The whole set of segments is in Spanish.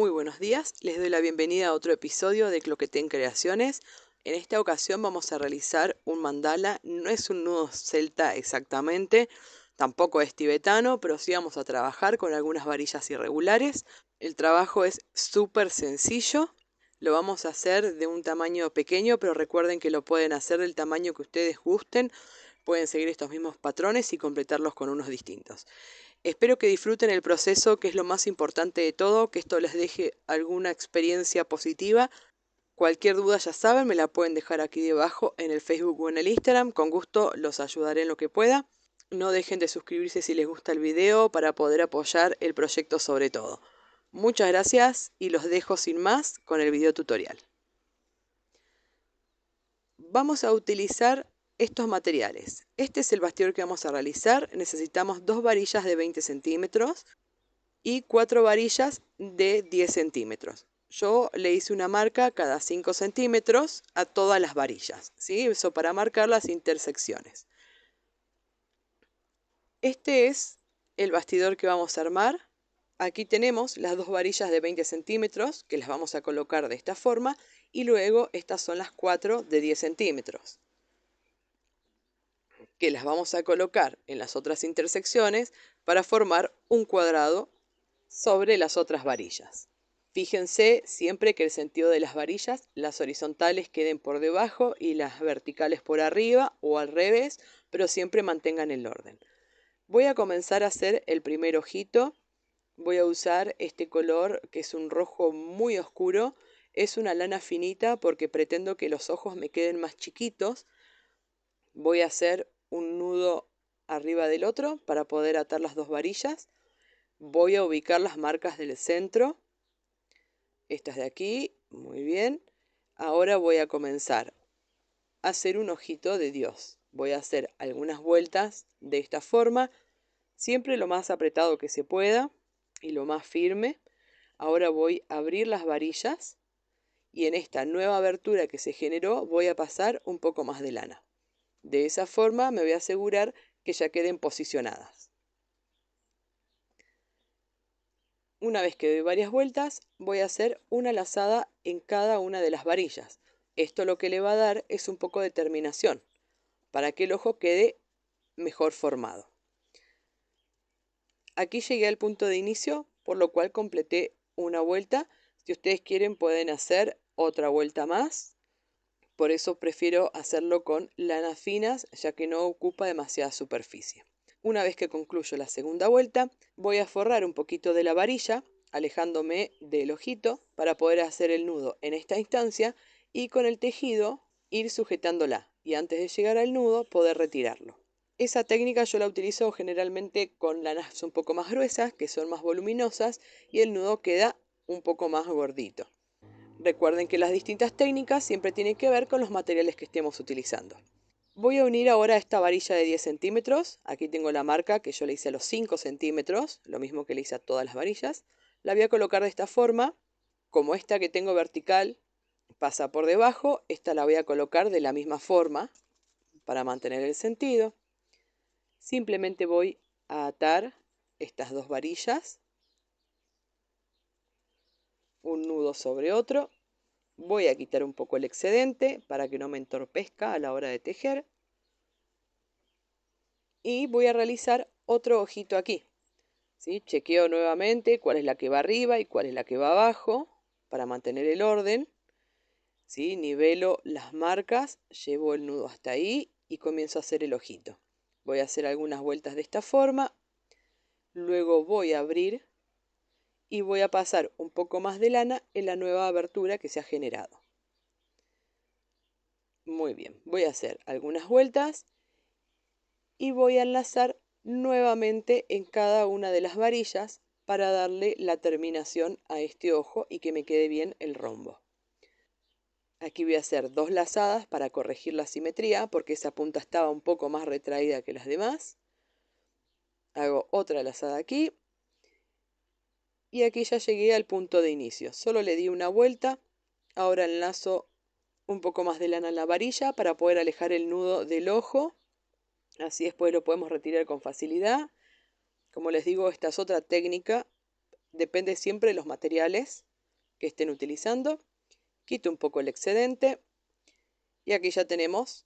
Muy buenos días, les doy la bienvenida a otro episodio de Cloquetén Creaciones. En esta ocasión vamos a realizar un mandala, no es un nudo celta exactamente, tampoco es tibetano, pero sí vamos a trabajar con algunas varillas irregulares. El trabajo es súper sencillo, lo vamos a hacer de un tamaño pequeño, pero recuerden que lo pueden hacer del tamaño que ustedes gusten. Pueden seguir estos mismos patrones y completarlos con unos distintos. Espero que disfruten el proceso, que es lo más importante de todo, que esto les deje alguna experiencia positiva. Cualquier duda ya saben, me la pueden dejar aquí debajo en el Facebook o en el Instagram. Con gusto los ayudaré en lo que pueda. No dejen de suscribirse si les gusta el video para poder apoyar el proyecto sobre todo. Muchas gracias y los dejo sin más con el video tutorial. Vamos a utilizar estos materiales. Este es el bastidor que vamos a realizar. Necesitamos 2 varillas de 20 centímetros y 4 varillas de 10 centímetros. Yo le hice una marca cada 5 centímetros a todas las varillas, ¿sí? Eso para marcar las intersecciones. Este es el bastidor que vamos a armar. Aquí tenemos las 2 varillas de 20 centímetros que las vamos a colocar de esta forma y luego estas son las 4 de 10 centímetros que las vamos a colocar en las otras intersecciones para formar un cuadrado sobre las otras varillas. Fíjense siempre que el sentido de las varillas, las horizontales queden por debajo y las verticales por arriba o al revés, pero siempre mantengan el orden. Voy a comenzar a hacer el primer ojito. Voy a usar este color que es un rojo muy oscuro. Es una lana finita porque pretendo que los ojos me queden más chiquitos. Voy a hacer un nudo arriba del otro para poder atar las 2 varillas. Voy a ubicar las marcas del centro. Estas de aquí, muy bien. Ahora voy a comenzar a hacer un ojito de Dios. Voy a hacer algunas vueltas de esta forma, siempre lo más apretado que se pueda y lo más firme. Ahora voy a abrir las varillas y en esta nueva abertura que se generó voy a pasar un poco más de lana. De esa forma me voy a asegurar que ya queden posicionadas. Una vez que doy varias vueltas, voy a hacer una lazada en cada una de las varillas. Esto lo que le va a dar es un poco de terminación, para que el ojo quede mejor formado. Aquí llegué al punto de inicio, por lo cual completé una vuelta. Si ustedes quieren pueden hacer otra vuelta más. Por eso prefiero hacerlo con lanas finas, ya que no ocupa demasiada superficie. Una vez que concluyo la segunda vuelta, voy a forrar un poquito de la varilla, alejándome del ojito, para poder hacer el nudo en esta instancia y con el tejido ir sujetándola y antes de llegar al nudo poder retirarlo. Esa técnica yo la utilizo generalmente con lanas un poco más gruesas, que son más voluminosas, y el nudo queda un poco más gordito. Recuerden que las distintas técnicas siempre tienen que ver con los materiales que estemos utilizando. Voy a unir ahora esta varilla de 10 centímetros. Aquí tengo la marca que yo le hice a los 5 centímetros, lo mismo que le hice a todas las varillas. La voy a colocar de esta forma, como esta que tengo vertical pasa por debajo, esta la voy a colocar de la misma forma para mantener el sentido. Simplemente voy a atar estas 2 varillas, un nudo sobre otro. Voy a quitar un poco el excedente para que no me entorpezca a la hora de tejer. Y voy a realizar otro ojito aquí. ¿Sí? Chequeo nuevamente cuál es la que va arriba y cuál es la que va abajo para mantener el orden. ¿Sí? Nivelo las marcas, llevo el nudo hasta ahí y comienzo a hacer el ojito. Voy a hacer algunas vueltas de esta forma. Luego voy a abrir y voy a pasar un poco más de lana en la nueva abertura que se ha generado. Muy bien, voy a hacer algunas vueltas y voy a enlazar nuevamente en cada una de las varillas para darle la terminación a este ojo y que me quede bien el rombo. Aquí voy a hacer 2 lazadas para corregir la simetría porque esa punta estaba un poco más retraída que las demás. Hago otra lazada aquí y aquí ya llegué al punto de inicio. Solo le di una vuelta. Ahora enlazo un poco más de lana en la varilla para poder alejar el nudo del ojo. Así después lo podemos retirar con facilidad. Como les digo, esta es otra técnica. Depende siempre de los materiales. que estén utilizando. Quito un poco el excedente y aquí ya tenemos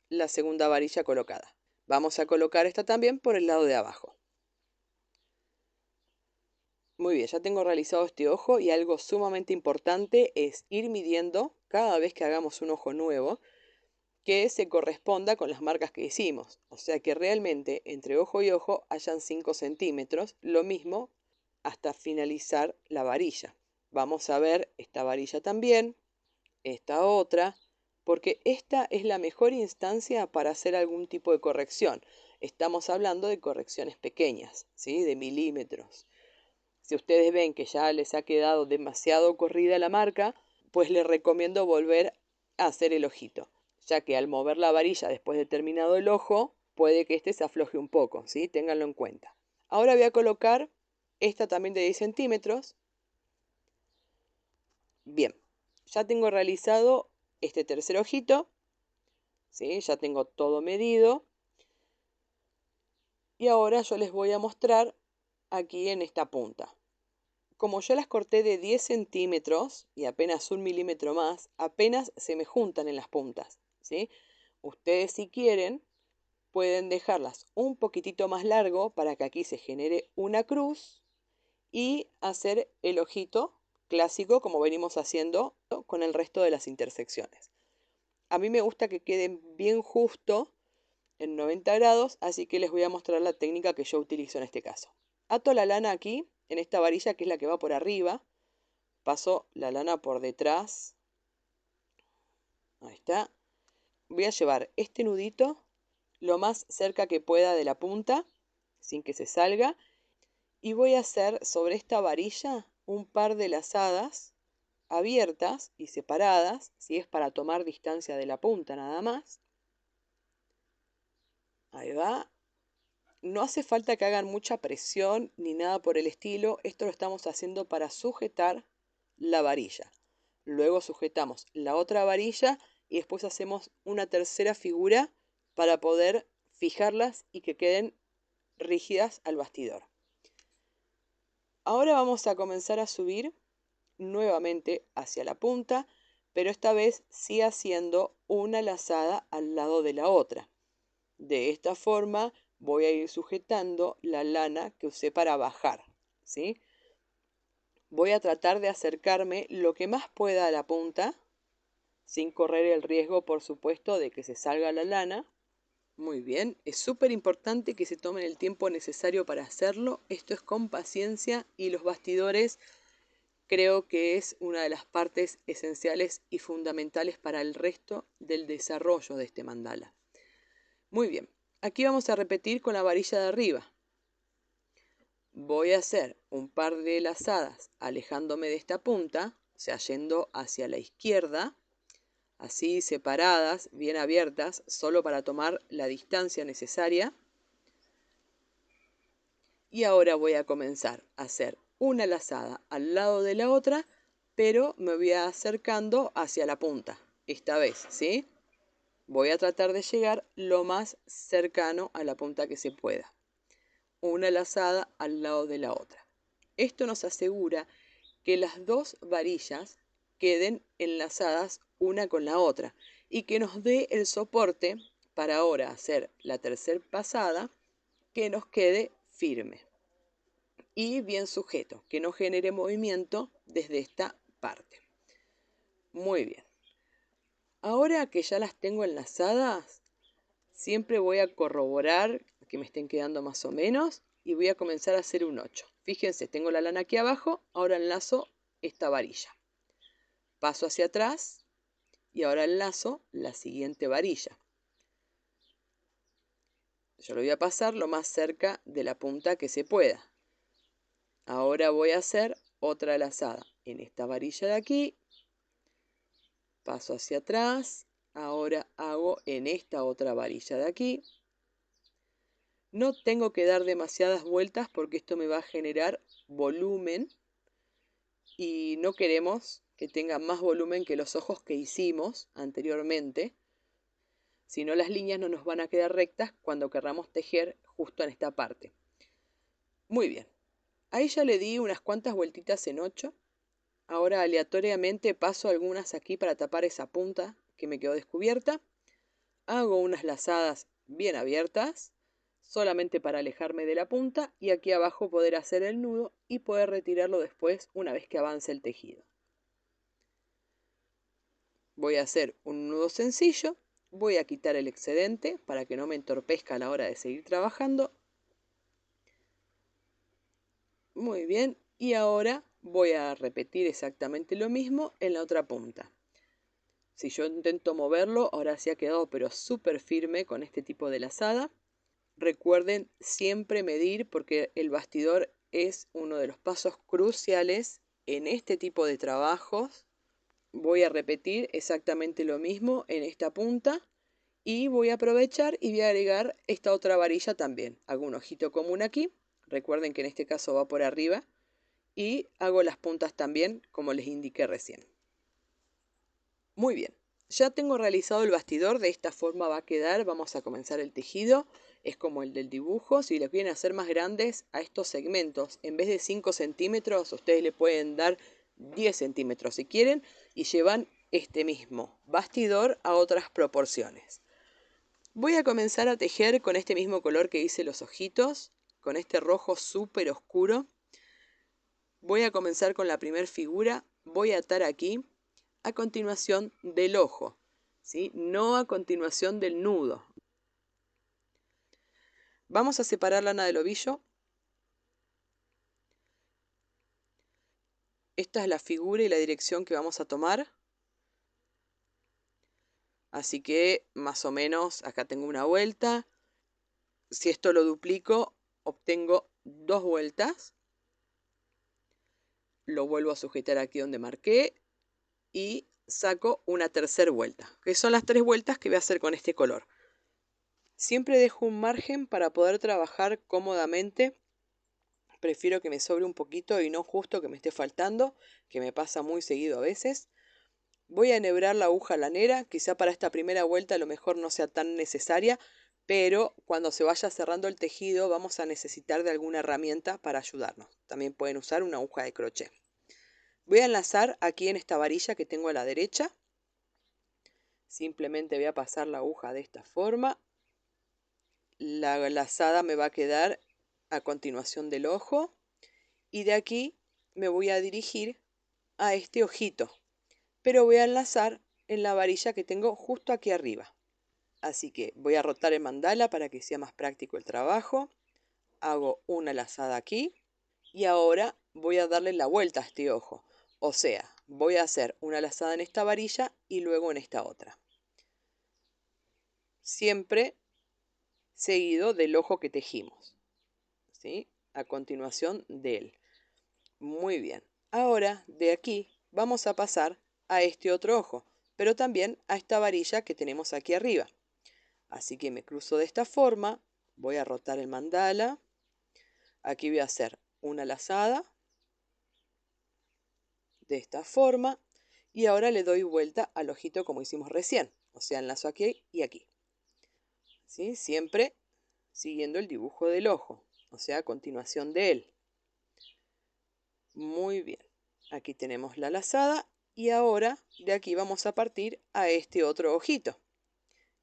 la segunda varilla colocada. Vamos a colocar esta también por el lado de abajo. Muy bien, ya tengo realizado este ojo y algo sumamente importante es ir midiendo cada vez que hagamos un ojo nuevo que se corresponda con las marcas que hicimos. O sea que realmente entre ojo y ojo hayan 5 centímetros, lo mismo hasta finalizar la varilla. Vamos a ver esta varilla también, esta otra, porque esta es la mejor instancia para hacer algún tipo de corrección. Estamos hablando de correcciones pequeñas, ¿sí? De milímetros. Si ustedes ven que ya les ha quedado demasiado corrida la marca, pues les recomiendo volver a hacer el ojito, ya que al mover la varilla después de terminado el ojo, puede que este se afloje un poco, ¿sí? Ténganlo en cuenta. Ahora voy a colocar esta también de 10 centímetros. Bien, ya tengo realizado este tercer ojito, ¿sí? Ya tengo todo medido. Y ahora yo les voy a mostrar aquí en esta punta. Como yo las corté de 10 centímetros y apenas 1 milímetro más, apenas se me juntan en las puntas, ¿sí? Ustedes si quieren pueden dejarlas un poquitito más largo para que aquí se genere una cruz y hacer el ojito clásico como venimos haciendo con el resto de las intersecciones. A mí me gusta que queden bien justo en 90 grados, así que les voy a mostrar la técnica que yo utilizo en este caso. Ato la lana aquí, en esta varilla que es la que va por arriba, paso la lana por detrás, ahí está. Voy a llevar este nudito lo más cerca que pueda de la punta, sin que se salga, y voy a hacer sobre esta varilla un par de lazadas abiertas y separadas, si es para tomar distancia de la punta nada más. Ahí va. No hace falta que hagan mucha presión ni nada por el estilo, esto lo estamos haciendo para sujetar la varilla. Luego sujetamos la otra varilla y después hacemos una tercera figura para poder fijarlas y que queden rígidas al bastidor. Ahora vamos a comenzar a subir nuevamente hacia la punta, pero esta vez sí haciendo una lazada al lado de la otra. De esta forma voy a ir sujetando la lana que usé para bajar, ¿sí? Voy a tratar de acercarme lo que más pueda a la punta, sin correr el riesgo, por supuesto, de que se salga la lana. Muy bien, es súper importante que se tomen el tiempo necesario para hacerlo. Esto es con paciencia y los bastidores creo que es una de las partes esenciales y fundamentales para el resto del desarrollo de este mandala. Muy bien, aquí vamos a repetir con la varilla de arriba. Voy a hacer un par de lazadas alejándome de esta punta, o sea, yendo hacia la izquierda, así separadas, bien abiertas, solo para tomar la distancia necesaria. Y ahora voy a comenzar a hacer una lazada al lado de la otra, pero me voy acercando hacia la punta, esta vez, ¿sí? Voy a tratar de llegar lo más cercano a la punta que se pueda. Una lazada al lado de la otra. Esto nos asegura que las dos varillas queden enlazadas una con la otra y que nos dé el soporte para ahora hacer la tercera pasada que nos quede firme y bien sujeto, que no genere movimiento desde esta parte. Muy bien. Ahora que ya las tengo enlazadas, siempre voy a corroborar que me estén quedando más o menos y voy a comenzar a hacer un 8. Fíjense, tengo la lana aquí abajo, ahora enlazo esta varilla. Paso hacia atrás y ahora enlazo la siguiente varilla. Yo lo voy a pasar lo más cerca de la punta que se pueda. Ahora voy a hacer otra lazada en esta varilla de aquí. Paso hacia atrás. Ahora hago en esta otra varilla de aquí. No tengo que dar demasiadas vueltas porque esto me va a generar volumen y no queremos que tenga más volumen que los ojos que hicimos anteriormente. Si no, las líneas no nos van a quedar rectas cuando querramos tejer justo en esta parte. Muy bien. Ahí ya le di unas cuantas vueltitas en 8. Ahora aleatoriamente paso algunas aquí para tapar esa punta que me quedó descubierta. Hago unas lazadas bien abiertas, solamente para alejarme de la punta y aquí abajo poder hacer el nudo y poder retirarlo después una vez que avance el tejido. Voy a hacer un nudo sencillo, voy a quitar el excedente para que no me entorpezca a la hora de seguir trabajando. Muy bien, y ahora voy a repetir exactamente lo mismo en la otra punta. Si yo intento moverlo, ahora sí ha quedado pero súper firme con este tipo de lazada. Recuerden siempre medir porque el bastidor es uno de los pasos cruciales en este tipo de trabajos. Voy a repetir exactamente lo mismo en esta punta y voy a aprovechar y voy a agregar esta otra varilla también. Hago un ojito común aquí, recuerden que en este caso va por arriba y hago las puntas también como les indiqué recién. Muy bien, ya tengo realizado el bastidor, de esta forma va a quedar. Vamos a comenzar el tejido, es como el del dibujo. Si les quieren hacer más grandes a estos segmentos, en vez de 5 centímetros, ustedes le pueden dar 10 centímetros si quieren y llevan este mismo bastidor a otras proporciones. Voy a comenzar a tejer con este mismo color que hice los ojitos, con este rojo súper oscuro. Voy a comenzar con la primera figura, voy a atar aquí a continuación del ojo, ¿sí? No a continuación del nudo. Vamos a separar lana del ovillo. Esta es la figura y la dirección que vamos a tomar. Así que más o menos acá tengo una vuelta. Si esto lo duplico, obtengo 2 vueltas. Lo vuelvo a sujetar aquí donde marqué y saco una tercera vuelta, que son las 3 vueltas que voy a hacer con este color. Siempre dejo un margen para poder trabajar cómodamente. Prefiero que me sobre un poquito y no justo que me esté faltando, que me pasa muy seguido a veces. Voy a enhebrar la aguja lanera, quizá para esta primera vuelta a lo mejor no sea tan necesaria, pero cuando se vaya cerrando el tejido vamos a necesitar de alguna herramienta para ayudarnos. También pueden usar una aguja de crochet. Voy a enlazar aquí en esta varilla que tengo a la derecha. Simplemente voy a pasar la aguja de esta forma. La lazada me va a quedar a continuación del ojo y de aquí me voy a dirigir a este ojito, pero voy a enlazar en la varilla que tengo justo aquí arriba. Así que voy a rotar el mandala para que sea más práctico el trabajo. Hago una lazada aquí y ahora voy a darle la vuelta a este ojo. O sea, voy a hacer una lazada en esta varilla y luego en esta otra. Siempre seguido del ojo que tejimos, ¿sí? A continuación de él. Muy bien. Ahora de aquí vamos a pasar a este otro ojo, pero también a esta varilla que tenemos aquí arriba. Así que me cruzo de esta forma, voy a rotar el mandala. Aquí voy a hacer una lazada de esta forma y ahora le doy vuelta al ojito como hicimos recién. O sea, enlazo aquí y aquí. ¿Sí? Siempre siguiendo el dibujo del ojo, o sea, a continuación de él. Muy bien. Aquí tenemos la lazada y ahora de aquí vamos a partir a este otro ojito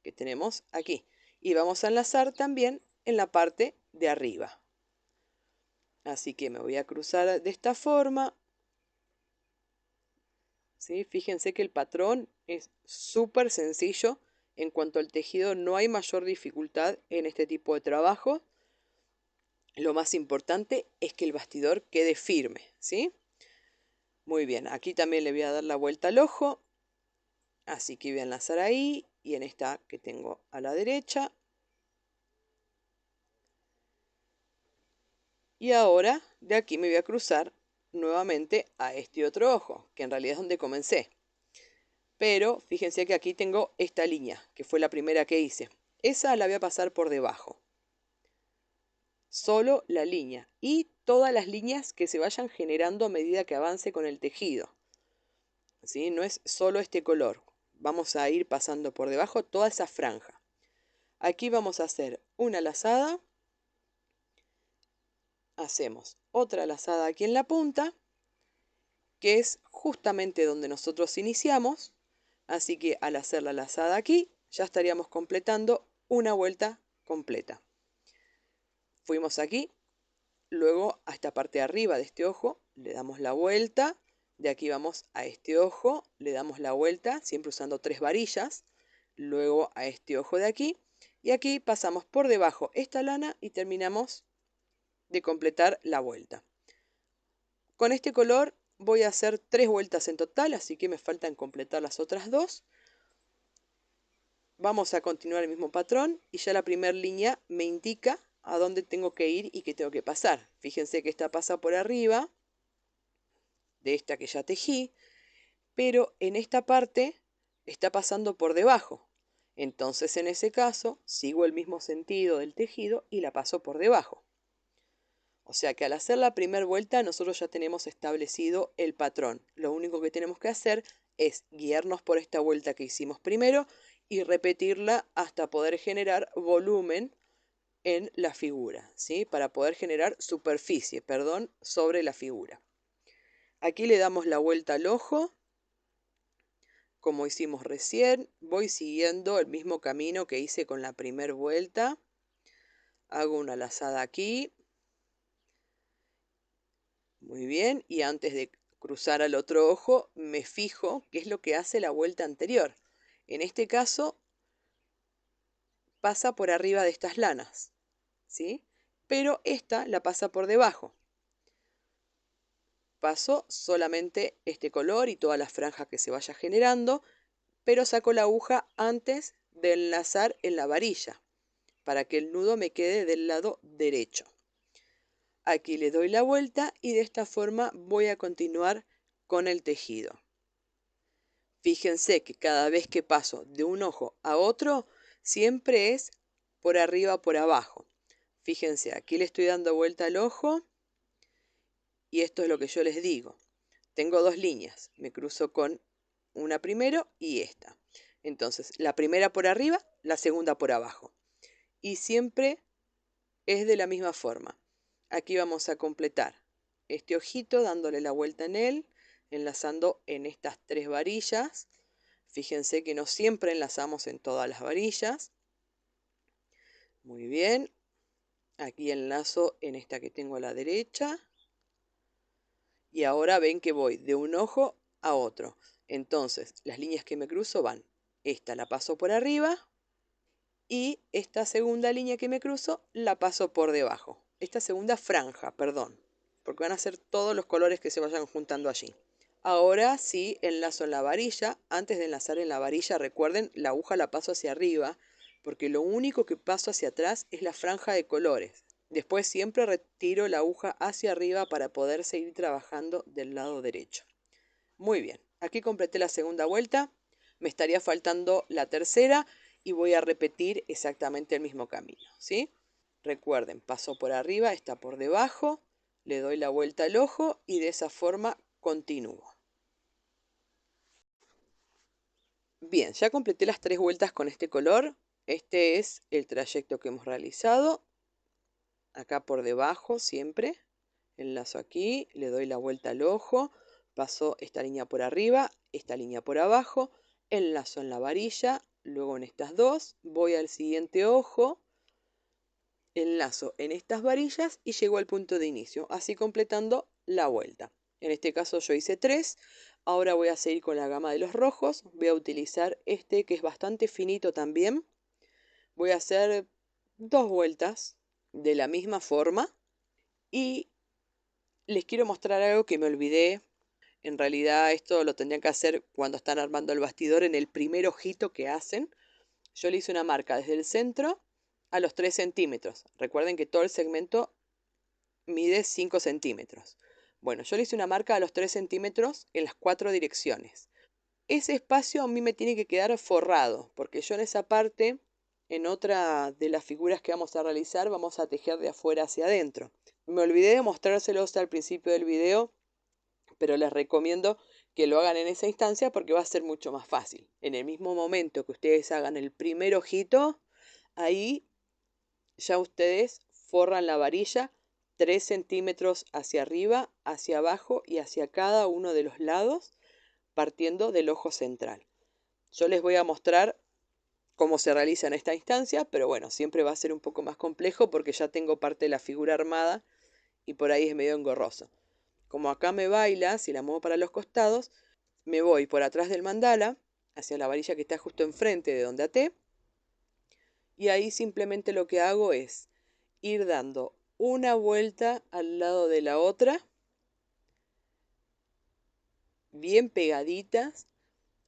que tenemos aquí. Y vamos a enlazar también en la parte de arriba. Así que me voy a cruzar de esta forma. ¿Sí? Fíjense que el patrón es súper sencillo. En cuanto al tejido no hay mayor dificultad en este tipo de trabajo. Lo más importante es que el bastidor quede firme, ¿sí? Muy bien, aquí también le voy a dar la vuelta al ojo. Así que voy a enlazar ahí y en esta que tengo a la derecha. Y ahora de aquí me voy a cruzar nuevamente a este otro ojo, que en realidad es donde comencé. Pero fíjense que aquí tengo esta línea, que fue la primera que hice. Esa la voy a pasar por debajo. Solo la línea y todas las líneas que se vayan generando a medida que avance con el tejido. ¿Sí? No es solo este color. Vamos a ir pasando por debajo toda esa franja. Aquí vamos a hacer una lazada. Hacemos otra lazada aquí en la punta que es justamente donde nosotros iniciamos. Así que al hacer la lazada aquí, ya estaríamos completando una vuelta completa. Fuimos aquí, luego a esta parte de arriba de este ojo, le damos la vuelta. De aquí vamos a este ojo, le damos la vuelta, siempre usando 3 varillas. Luego a este ojo de aquí. Y aquí pasamos por debajo esta lana y terminamos de completar la vuelta. Con este color voy a hacer 3 vueltas en total, así que me faltan completar las otras 2. Vamos a continuar el mismo patrón y ya la primera línea me indica a dónde tengo que ir y qué tengo que pasar. Fíjense que esta pasa por arriba de esta que ya tejí, pero en esta parte está pasando por debajo. Entonces en ese caso sigo el mismo sentido del tejido y la paso por debajo. O sea que al hacer la primera vuelta nosotros ya tenemos establecido el patrón. Lo único que tenemos que hacer es guiarnos por esta vuelta que hicimos primero y repetirla hasta poder generar volumen en la figura, ¿sí? Para poder generar superficie, perdón, sobre la figura. Aquí le damos la vuelta al ojo, como hicimos recién. Voy siguiendo el mismo camino que hice con la primera vuelta. Hago una lazada aquí. Muy bien, y antes de cruzar al otro ojo, me fijo qué es lo que hace la vuelta anterior. En este caso, pasa por arriba de estas lanas, ¿sí? Pero esta la pasa por debajo. Paso solamente este color y toda la franja que se vaya generando, pero saco la aguja antes de enlazar en la varilla, para que el nudo me quede del lado derecho. Aquí le doy la vuelta y de esta forma voy a continuar con el tejido. Fíjense que cada vez que paso de un ojo a otro, siempre es por arriba o por abajo. Fíjense, aquí le estoy dando vuelta al ojo y esto es lo que yo les digo. Tengo 2 líneas, me cruzo con una primero y esta. Entonces, la primera por arriba, la segunda por abajo. Y siempre es de la misma forma. Aquí vamos a completar este ojito dándole la vuelta en él, enlazando en estas 3 varillas. Fíjense que no siempre enlazamos en todas las varillas. Muy bien. Aquí enlazo en esta que tengo a la derecha. Y ahora ven que voy de un ojo a otro. Entonces, las líneas que me cruzo van. Esta la paso por arriba. Y esta segunda línea que me cruzo la paso por debajo. Esta segunda franja, perdón. Porque van a ser todos los colores que se vayan juntando allí. Ahora sí enlazo en la varilla. Antes de enlazar en la varilla, recuerden, la aguja la paso hacia arriba, porque lo único que paso hacia atrás es la franja de colores. Después siempre retiro la aguja hacia arriba para poder seguir trabajando del lado derecho. Muy bien, aquí completé la segunda vuelta. Me estaría faltando la tercera y voy a repetir exactamente el mismo camino, ¿sí? Recuerden, paso por arriba, está por debajo, le doy la vuelta al ojo y de esa forma continúo. Bien, ya completé las 3 vueltas con este color. Este es el trayecto que hemos realizado. Acá por debajo siempre. Enlazo aquí, le doy la vuelta al ojo. Paso esta línea por arriba, esta línea por abajo. Enlazo en la varilla, luego en estas 2. Voy al siguiente ojo. Enlazo en estas varillas y llego al punto de inicio, así completando la vuelta. En este caso yo hice 3. Ahora voy a seguir con la gama de los rojos. Voy a utilizar este que es bastante finito también. Voy a hacer 2 vueltas de la misma forma. Y les quiero mostrar algo que me olvidé. En realidad esto lo tendrían que hacer cuando están armando el bastidor en el primer ojito que hacen. Yo le hice una marca desde el centro a los 3 centímetros. Recuerden que todo el segmento mide 5 centímetros. Bueno, yo le hice una marca a los 3 centímetros en las 4 direcciones. Ese espacio a mí me tiene que quedar forrado, porque yo en esa parte, en otra de las figuras que vamos a realizar, vamos a tejer de afuera hacia adentro. Me olvidé de mostrárselos al principio del video, pero les recomiendo que lo hagan en esa instancia porque va a ser mucho más fácil. En el mismo momento que ustedes hagan el primer ojito, ahí ya ustedes forran la varilla 3 centímetros hacia arriba, hacia abajo y hacia cada uno de los lados, partiendo del ojo central. Yo les voy a mostrar cómo se realiza en esta instancia, pero bueno, siempre va a ser un poco más complejo porque ya tengo parte de la figura armada y por ahí es medio engorroso. Como acá me baila, si la muevo para los costados, me voy por atrás del mandala, hacia la varilla que está justo enfrente de donde até, y ahí simplemente lo que hago es ir dando una vuelta al lado de la otra, bien pegaditas,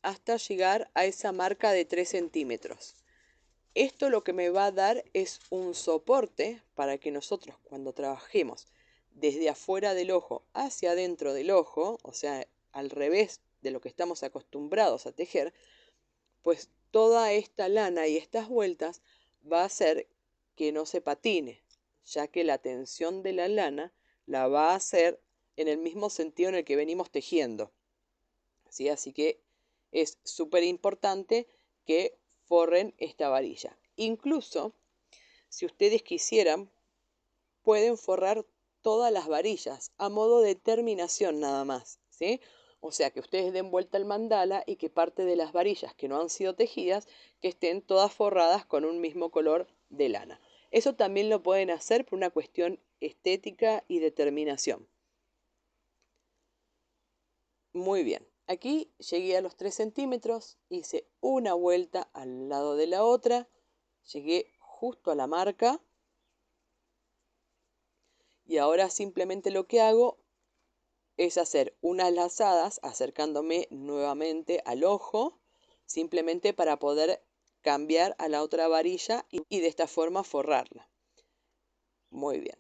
hasta llegar a esa marca de 3 centímetros. Esto lo que me va a dar es un soporte para que nosotros cuando trabajemos desde afuera del ojo hacia adentro del ojo, o sea, al revés de lo que estamos acostumbrados a tejer, pues toda esta lana y estas vueltas va a hacer que no se patine, ya que la tensión de la lana la va a hacer en el mismo sentido en el que venimos tejiendo. ¿Sí? Así que es súper importante que forren esta varilla. Incluso, si ustedes quisieran, pueden forrar todas las varillas a modo de terminación nada más, ¿sí? O sea, que ustedes den vuelta al mandala y que parte de las varillas que no han sido tejidas, que estén todas forradas con un mismo color de lana. Eso también lo pueden hacer por una cuestión estética y de terminación. Muy bien. Aquí llegué a los 3 centímetros, hice una vuelta al lado de la otra, llegué justo a la marca y ahora simplemente lo que hago es hacer unas lazadas acercándome nuevamente al ojo, simplemente para poder cambiar a la otra varilla y de esta forma forrarla. Muy bien.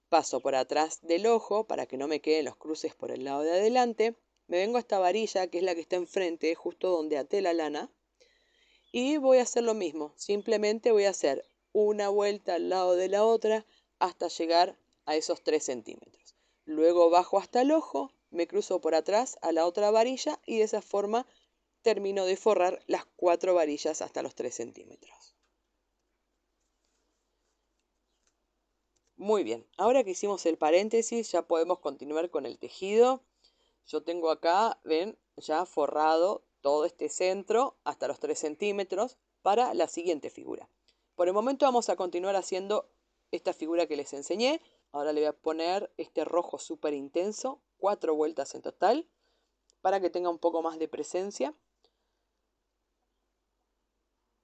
Paso por atrás del ojo para que no me queden los cruces por el lado de adelante. Me vengo a esta varilla que es la que está enfrente, justo donde até la lana. Y voy a hacer lo mismo. Simplemente voy a hacer una vuelta al lado de la otra hasta llegar a esos 3 centímetros. Luego bajo hasta el ojo, me cruzo por atrás a la otra varilla y de esa forma termino de forrar las 4 varillas hasta los 3 centímetros. Muy bien, ahora que hicimos el paréntesis ya podemos continuar con el tejido. Yo tengo acá, ven, ya forrado todo este centro hasta los 3 centímetros para la siguiente figura. Por el momento vamos a continuar haciendo esta figura que les enseñé. Ahora le voy a poner este rojo súper intenso, 4 vueltas en total, para que tenga un poco más de presencia.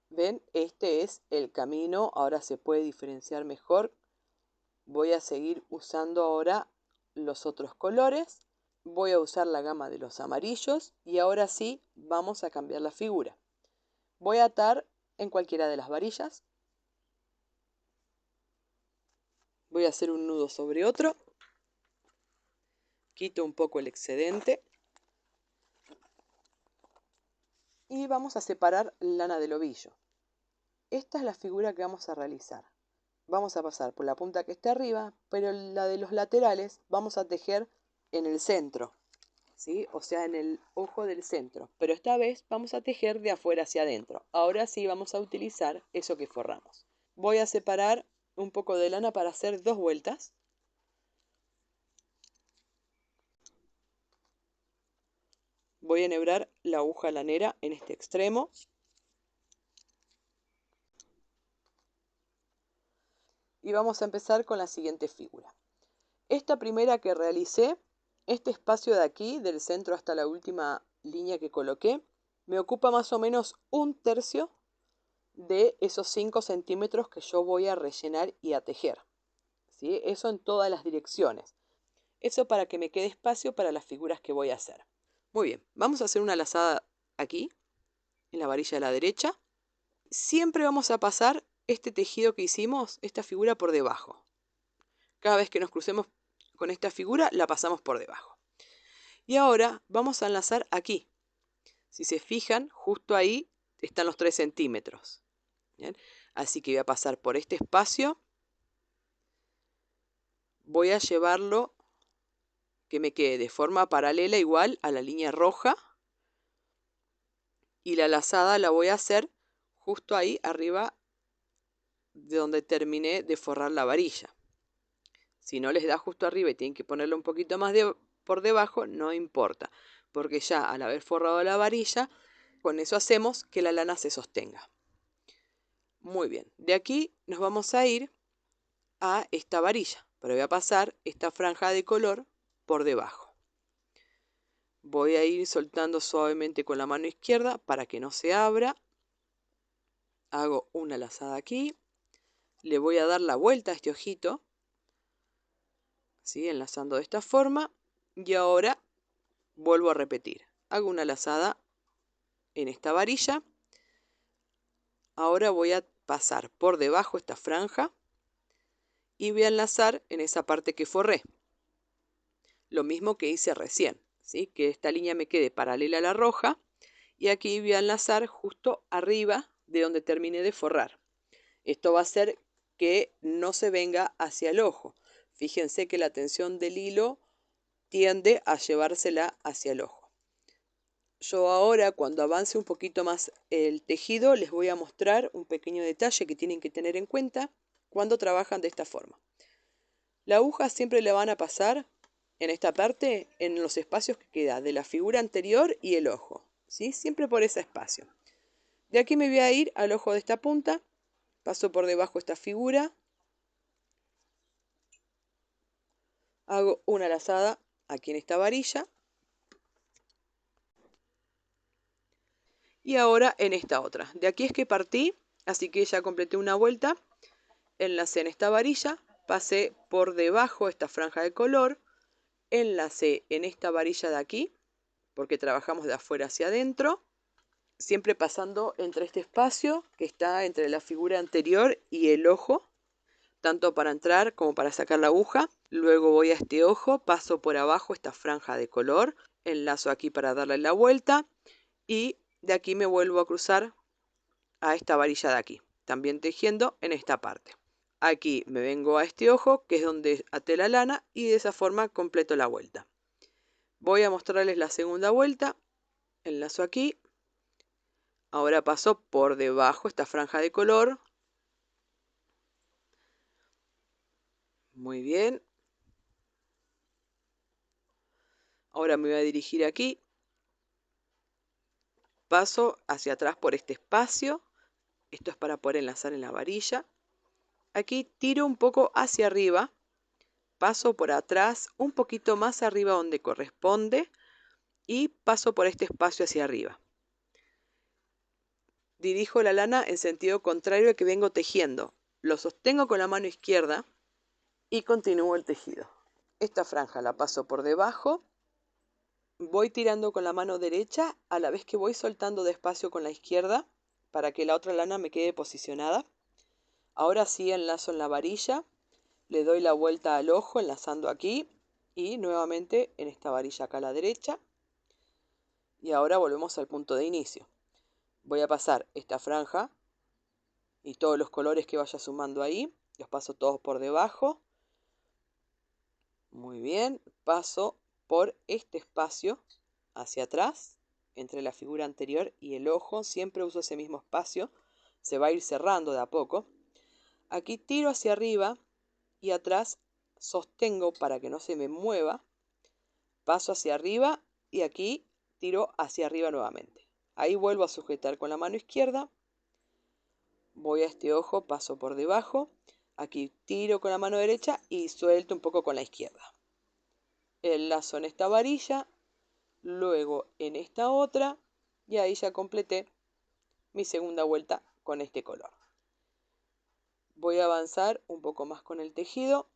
Ven, este es el camino, ahora se puede diferenciar mejor. Voy a seguir usando ahora los otros colores. Voy a usar la gama de los amarillos y ahora sí vamos a cambiar la figura. Voy a atar en cualquiera de las varillas. Voy a hacer un nudo sobre otro. Quito un poco el excedente. Y vamos a separar lana del ovillo. Esta es la figura que vamos a realizar. Vamos a pasar por la punta que está arriba, pero la de los laterales vamos a tejer en el centro, ¿sí? O sea, en el ojo del centro. Pero esta vez vamos a tejer de afuera hacia adentro. Ahora sí vamos a utilizar eso que forramos. Voy a separar un poco de lana para hacer 2 vueltas. Voy a enhebrar la aguja lanera en este extremo. Y vamos a empezar con la siguiente figura. Esta primera que realicé, este espacio de aquí, del centro hasta la última línea que coloqué, me ocupa más o menos 1/3 de esos 5 centímetros que yo voy a rellenar y a tejer, ¿sí? Eso en todas las direcciones. Eso para que me quede espacio para las figuras que voy a hacer. Muy bien, vamos a hacer una lazada aquí, en la varilla de la derecha. Siempre vamos a pasar este tejido que hicimos, esta figura por debajo. Cada vez que nos crucemos con esta figura, la pasamos por debajo. Y ahora vamos a enlazar aquí. Si se fijan, justo ahí están los 3 centímetros. ¿Bien? Así que voy a pasar por este espacio. Voy a llevarlo que me quede de forma paralela igual a la línea roja. Y la lazada la voy a hacer justo ahí arriba de donde terminé de forrar la varilla. Si no les da justo arriba y tienen que ponerlo un poquito más por debajo, no importa, porque ya al haber forrado la varilla, con eso hacemos que la lana se sostenga. Muy bien, de aquí nos vamos a ir a esta varilla, pero voy a pasar esta franja de color por debajo. Voy a ir soltando suavemente con la mano izquierda para que no se abra. Hago una lazada aquí. Le voy a dar la vuelta a este ojito, ¿sí? Enlazando de esta forma. Y ahora vuelvo a repetir. Hago una lazada en esta varilla. Ahora voy a pasar por debajo esta franja y voy a enlazar en esa parte que forré. Lo mismo que hice recién, ¿sí? Que esta línea me quede paralela a la roja y aquí voy a enlazar justo arriba de donde terminé de forrar. Esto va a hacer que no se venga hacia el ojo. Fíjense que la tensión del hilo tiende a llevársela hacia el ojo. Yo ahora, cuando avance un poquito más el tejido, les voy a mostrar un pequeño detalle que tienen que tener en cuenta cuando trabajan de esta forma. La aguja siempre la van a pasar en esta parte, en los espacios que queda de la figura anterior y el ojo, ¿sí? Siempre por ese espacio. De aquí me voy a ir al ojo de esta punta, paso por debajo esta figura, hago una lazada aquí en esta varilla y ahora en esta otra. De aquí es que partí, así que ya completé una vuelta, enlacé en esta varilla, pasé por debajo esta franja de color, enlacé en esta varilla de aquí, porque trabajamos de afuera hacia adentro, siempre pasando entre este espacio que está entre la figura anterior y el ojo, tanto para entrar como para sacar la aguja. Luego voy a este ojo, paso por abajo esta franja de color, enlazo aquí para darle la vuelta y de aquí me vuelvo a cruzar a esta varilla de aquí, también tejiendo en esta parte. Aquí me vengo a este ojo, que es donde até la lana, y de esa forma completo la vuelta. Voy a mostrarles la segunda vuelta, enlazo aquí, ahora paso por debajo esta franja de color. Muy bien. Ahora me voy a dirigir aquí, paso hacia atrás por este espacio, esto es para poder enlazar en la varilla. Aquí tiro un poco hacia arriba, paso por atrás, un poquito más arriba donde corresponde y paso por este espacio hacia arriba. Dirijo la lana en sentido contrario al que vengo tejiendo. Lo sostengo con la mano izquierda y continúo el tejido. Esta franja la paso por debajo, voy tirando con la mano derecha a la vez que voy soltando despacio con la izquierda para que la otra lana me quede posicionada. Ahora sí enlazo en la varilla, le doy la vuelta al ojo enlazando aquí y nuevamente en esta varilla acá a la derecha. Y ahora volvemos al punto de inicio. Voy a pasar esta franja y todos los colores que vaya sumando ahí, los paso todos por debajo. Muy bien, paso por este espacio hacia atrás, entre la figura anterior y el ojo, siempre uso ese mismo espacio, se va a ir cerrando de a poco. Aquí tiro hacia arriba y atrás sostengo para que no se me mueva, paso hacia arriba y aquí tiro hacia arriba nuevamente. Ahí vuelvo a sujetar con la mano izquierda, voy a este ojo, paso por debajo, aquí tiro con la mano derecha y suelto un poco con la izquierda. Enlazo en esta varilla, luego en esta otra y ahí ya completé mi segunda vuelta con este color. Voy a avanzar un poco más con el tejido,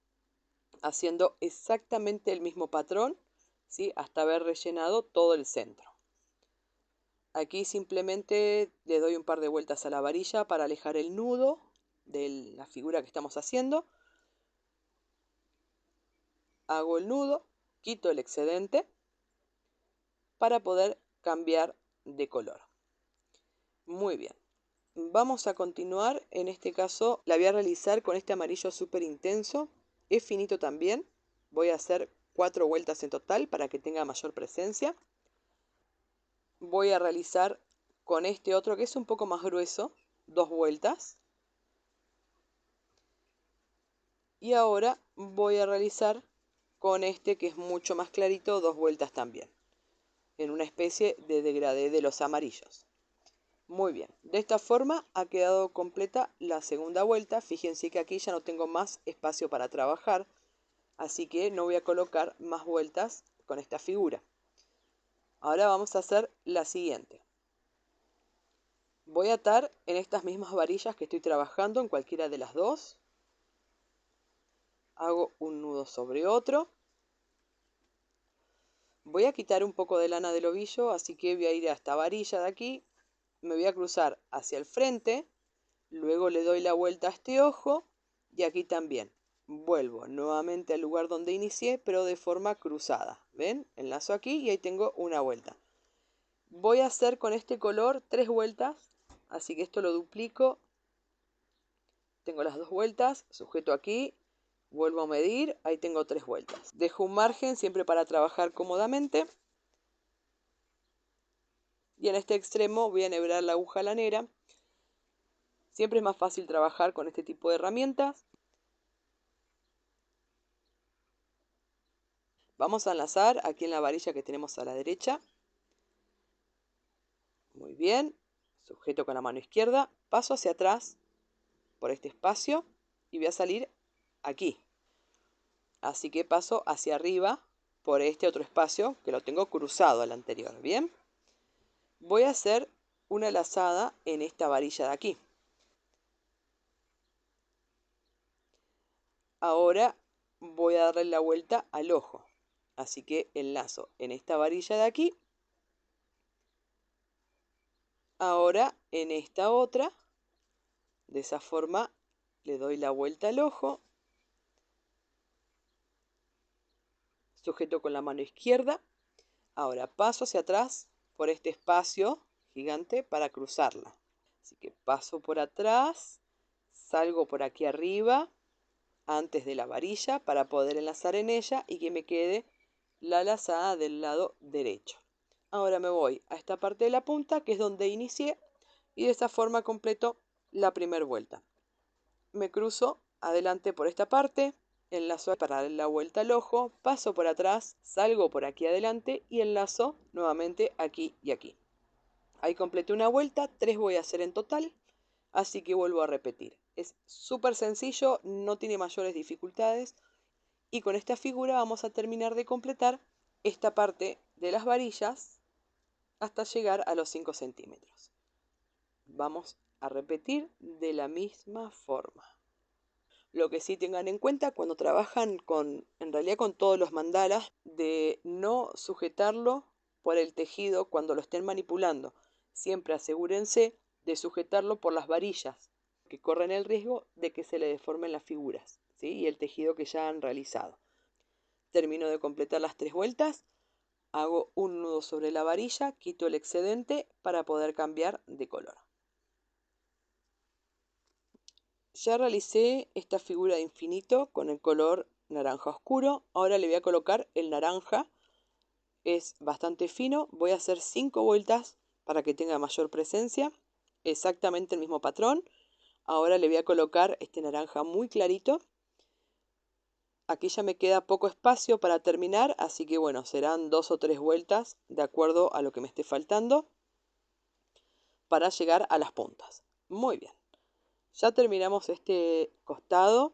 haciendo exactamente el mismo patrón, ¿sí? Hasta haber rellenado todo el centro. Aquí simplemente le doy un par de vueltas a la varilla para alejar el nudo de la figura que estamos haciendo. Hago el nudo, quito el excedente para poder cambiar de color. Muy bien. Vamos a continuar, en este caso la voy a realizar con este amarillo súper intenso, es finito también, voy a hacer 4 vueltas en total para que tenga mayor presencia. Voy a realizar con este otro que es un poco más grueso, 2 vueltas. Y ahora voy a realizar con este que es mucho más clarito 2 vueltas también, en una especie de degradé de los amarillos. Muy bien, de esta forma ha quedado completa la segunda vuelta. Fíjense que aquí ya no tengo más espacio para trabajar, así que no voy a colocar más vueltas con esta figura. Ahora vamos a hacer la siguiente. Voy a atar en estas mismas varillas que estoy trabajando, en cualquiera de las dos. Hago un nudo sobre otro. Voy a quitar un poco de lana del ovillo, así que voy a ir a esta varilla de aquí. Me voy a cruzar hacia el frente. Luego le doy la vuelta a este ojo y aquí también. Vuelvo nuevamente al lugar donde inicié, pero de forma cruzada. ¿Ven? Enlazo aquí y ahí tengo una vuelta. Voy a hacer con este color 3 vueltas, así que esto lo duplico. Tengo las 2 vueltas, sujeto aquí, vuelvo a medir, ahí tengo 3 vueltas. Dejo un margen siempre para trabajar cómodamente. Y en este extremo voy a enhebrar la aguja lanera. Siempre es más fácil trabajar con este tipo de herramientas. Vamos a enlazar aquí en la varilla que tenemos a la derecha. Muy bien. Sujeto con la mano izquierda. Paso hacia atrás por este espacio y voy a salir aquí. Así que paso hacia arriba por este otro espacio que lo tengo cruzado al anterior. Bien. Voy a hacer una lazada en esta varilla de aquí. Ahora voy a darle la vuelta al ojo. Así que enlazo en esta varilla de aquí. Ahora en esta otra. De esa forma le doy la vuelta al ojo. Sujeto con la mano izquierda. Ahora paso hacia atrás por este espacio gigante para cruzarla. Así que paso por atrás. Salgo por aquí arriba antes de la varilla para poder enlazar en ella y que me quede la lazada del lado derecho. Ahora me voy a esta parte de la punta que es donde inicié y de esta forma completo la primera vuelta. Me cruzo adelante por esta parte, enlazo para dar la vuelta al ojo, paso por atrás, salgo por aquí adelante y enlazo nuevamente aquí y aquí. Ahí completé una vuelta, 3 voy a hacer en total, así que vuelvo a repetir. Es súper sencillo, no tiene mayores dificultades. Y con esta figura vamos a terminar de completar esta parte de las varillas hasta llegar a los 5 centímetros. Vamos a repetir de la misma forma. Lo que sí tengan en cuenta cuando trabajan en realidad con todos los mandalas, de no sujetarlo por el tejido cuando lo estén manipulando. Siempre asegúrense de sujetarlo por las varillas, que corren el riesgo de que se le deformen las figuras, ¿sí? Y el tejido que ya han realizado. Termino de completar las 3 vueltas, hago un nudo sobre la varilla, quito el excedente para poder cambiar de color. Ya realicé esta figura de infinito con el color naranja oscuro. Ahora le voy a colocar el naranja. Es bastante fino. Voy a hacer 5 vueltas para que tenga mayor presencia. Exactamente el mismo patrón. Ahora le voy a colocar este naranja muy clarito. Aquí ya me queda poco espacio para terminar, así que bueno, serán 2 o 3 vueltas de acuerdo a lo que me esté faltando para llegar a las puntas. Muy bien. Ya terminamos este costado.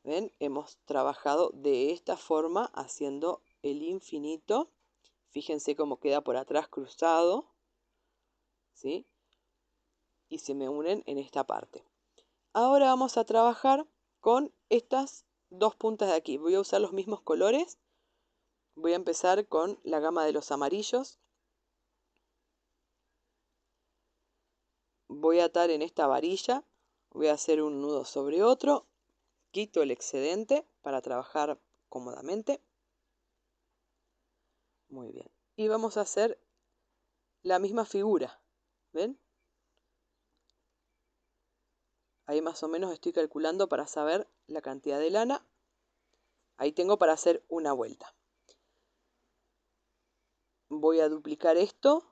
¿Ven? Hemos trabajado de esta forma haciendo el infinito. Fíjense cómo queda por atrás cruzado, ¿sí? Y se me unen en esta parte. Ahora vamos a trabajar con estas 2 puntas de aquí. Voy a usar los mismos colores. Voy a empezar con la gama de los amarillos. Voy a atar en esta varilla. Voy a hacer un nudo sobre otro. Quito el excedente para trabajar cómodamente. Muy bien. Y vamos a hacer la misma figura. ¿Ven? Ahí más o menos estoy calculando para saber la cantidad de lana. Ahí tengo para hacer una vuelta. Voy a duplicar esto.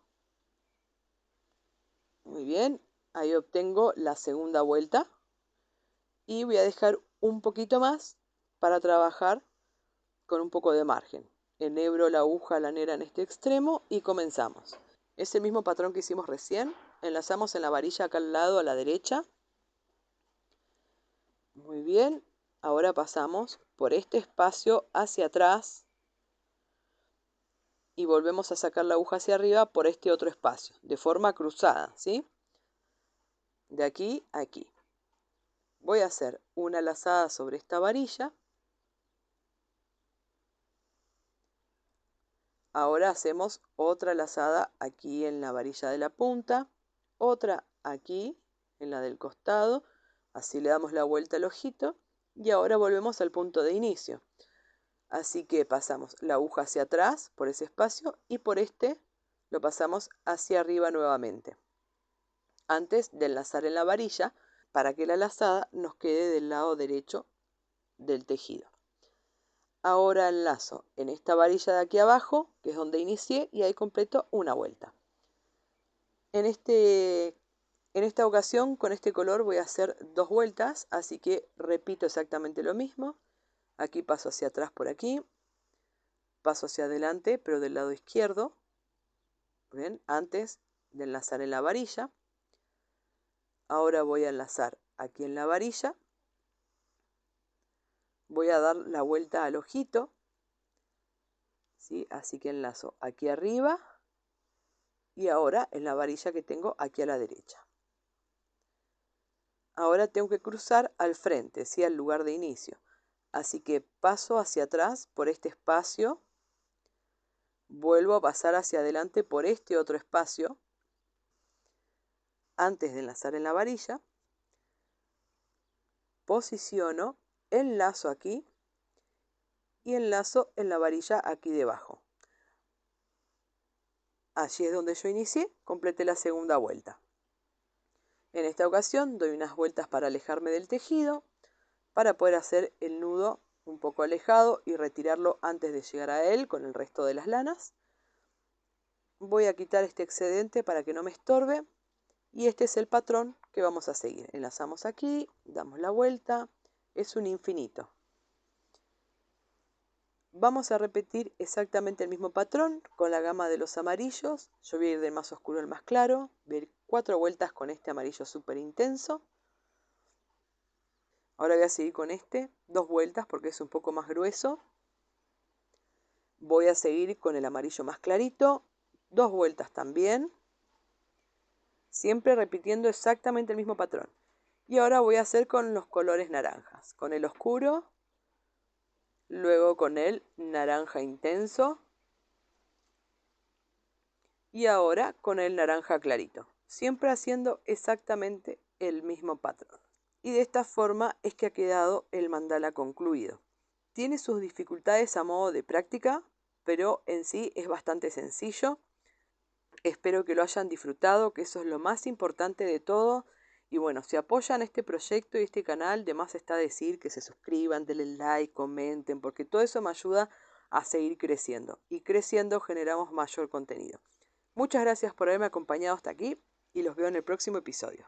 Muy bien. Ahí obtengo la segunda vuelta. Y voy a dejar un poquito más para trabajar con un poco de margen. Enhebro la aguja lanera en este extremo y comenzamos. Ese mismo patrón que hicimos recién, enlazamos en la varilla acá al lado a la derecha. Muy bien, ahora pasamos por este espacio hacia atrás y volvemos a sacar la aguja hacia arriba por este otro espacio, de forma cruzada, ¿sí? De aquí a aquí. Voy a hacer una lazada sobre esta varilla. Ahora hacemos otra lazada aquí en la varilla de la punta, otra aquí en la del costado, así le damos la vuelta al ojito y ahora volvemos al punto de inicio. Así que pasamos la aguja hacia atrás por ese espacio y por este lo pasamos hacia arriba nuevamente, antes de enlazar en la varilla para que la lazada nos quede del lado derecho del tejido. Ahora enlazo en esta varilla de aquí abajo, que es donde inicié, y ahí completo una vuelta. En esta ocasión, con este color voy a hacer 2 vueltas, así que repito exactamente lo mismo. Aquí paso hacia atrás por aquí, paso hacia adelante, pero del lado izquierdo, ¿ven? Antes de enlazar en la varilla. Ahora voy a enlazar aquí en la varilla. Voy a dar la vuelta al ojito, ¿sí? Así que enlazo aquí arriba y ahora en la varilla que tengo aquí a la derecha. Ahora tengo que cruzar al frente, ¿sí? Al lugar de inicio. Así que paso hacia atrás por este espacio, vuelvo a pasar hacia adelante por este otro espacio, antes de enlazar en la varilla, posiciono, enlazo aquí y enlazo en la varilla aquí debajo. Allí es donde yo inicié, completé la segunda vuelta. En esta ocasión doy unas vueltas para alejarme del tejido, para poder hacer el nudo un poco alejado y retirarlo antes de llegar a él con el resto de las lanas. Voy a quitar este excedente para que no me estorbe y este es el patrón que vamos a seguir. Enlazamos aquí, damos la vuelta, es un infinito. Vamos a repetir exactamente el mismo patrón con la gama de los amarillos. Yo voy a ir del más oscuro al más claro. Voy a ir 4 vueltas con este amarillo súper intenso. Ahora voy a seguir con este, 2 vueltas porque es un poco más grueso. Voy a seguir con el amarillo más clarito, 2 vueltas también. Siempre repitiendo exactamente el mismo patrón. Y ahora voy a hacer con los colores naranjas. Con el oscuro, luego con el naranja intenso y ahora con el naranja clarito. Siempre haciendo exactamente el mismo patrón. Y de esta forma es que ha quedado el mandala concluido. Tiene sus dificultades a modo de práctica, pero en sí es bastante sencillo. Espero que lo hayan disfrutado, que eso es lo más importante de todo. Y bueno, si apoyan este proyecto y este canal, de más está decir que se suscriban, denle like, comenten, porque todo eso me ayuda a seguir creciendo. Y creciendo generamos mayor contenido. Muchas gracias por haberme acompañado hasta aquí y los veo en el próximo episodio.